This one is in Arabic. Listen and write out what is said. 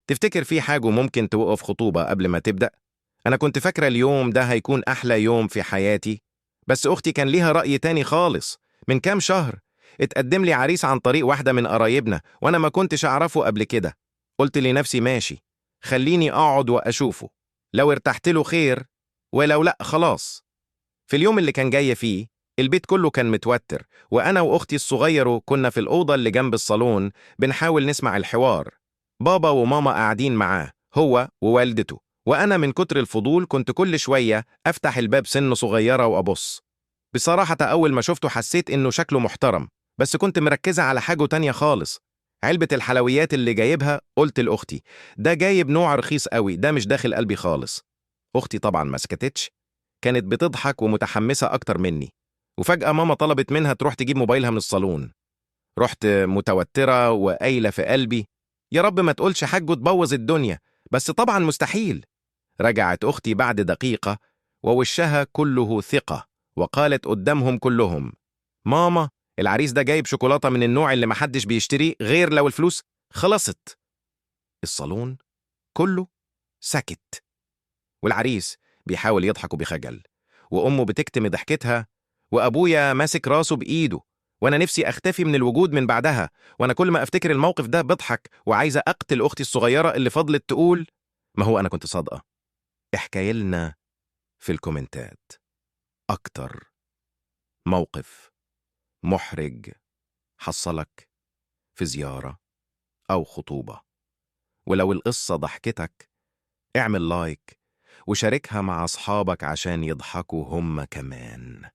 تفتكر في حاجة ممكن توقف خطوبة قبل ما تبدأ؟ أنا كنت فاكرة اليوم ده هيكون أحلى يوم في حياتي، بس أختي كان ليها رأي تاني خالص. من كام شهر اتقدم لي عريس عن طريق واحدة من قرايبنا وأنا ما كنتش أعرفه قبل كده. قلت لنفسي ماشي، خليني أقعد وأشوفه، لو ارتحت له خير ولو لأ خلاص. في اليوم اللي كان جاي فيه البيت كله كان متوتر، وأنا وأختي الصغيرة كنا في الأوضة اللي جنب الصالون بنحاول نسمع الحوار. بابا وماما قاعدين معاه هو ووالدته، وأنا من كتر الفضول كنت كل شوية أفتح الباب سن صغيرة وأبص. بصراحة أول ما شفته حسيت إنه شكله محترم، بس كنت مركزة على حاجة تانية خالص. علبة الحلويات اللي جايبها، قلت لأختي ده جايب نوع رخيص قوي، ده مش داخل قلبي خالص. أختي طبعا ما سكتتش، كانت بتضحك ومتحمسة أكتر مني. وفجأة ماما طلبت منها تروح تجيب موبايلها من الصالون. رحت متوترة وقايلة في قلبي يا رب ما تقولش حاجة تبوظ الدنيا، بس طبعا مستحيل. رجعت أختي بعد دقيقة ووشها كله ثقة، وقالت قدامهم كلهم ماما، العريس ده جايب شوكولاتة من النوع اللي محدش بيشتريه غير لو الفلوس خلصت. الصالون كله سكت، والعريس بيحاول يضحك وبخجل، وأمه بتكتم ضحكتها، وأبويا ماسك راسه بإيده، وأنا نفسي أختفي من الوجود من بعدها. وأنا كل ما أفتكر الموقف ده بضحك وعايزة أقتل أختي الصغيرة اللي فضلت تقول ما هو أنا كنت صادقة. احكي لنا في الكومنتات أكتر موقف محرج حصلك في زيارة أو خطوبة، ولو القصة ضحكتك اعمل لايك وشاركها مع أصحابك عشان يضحكوا هم كمان.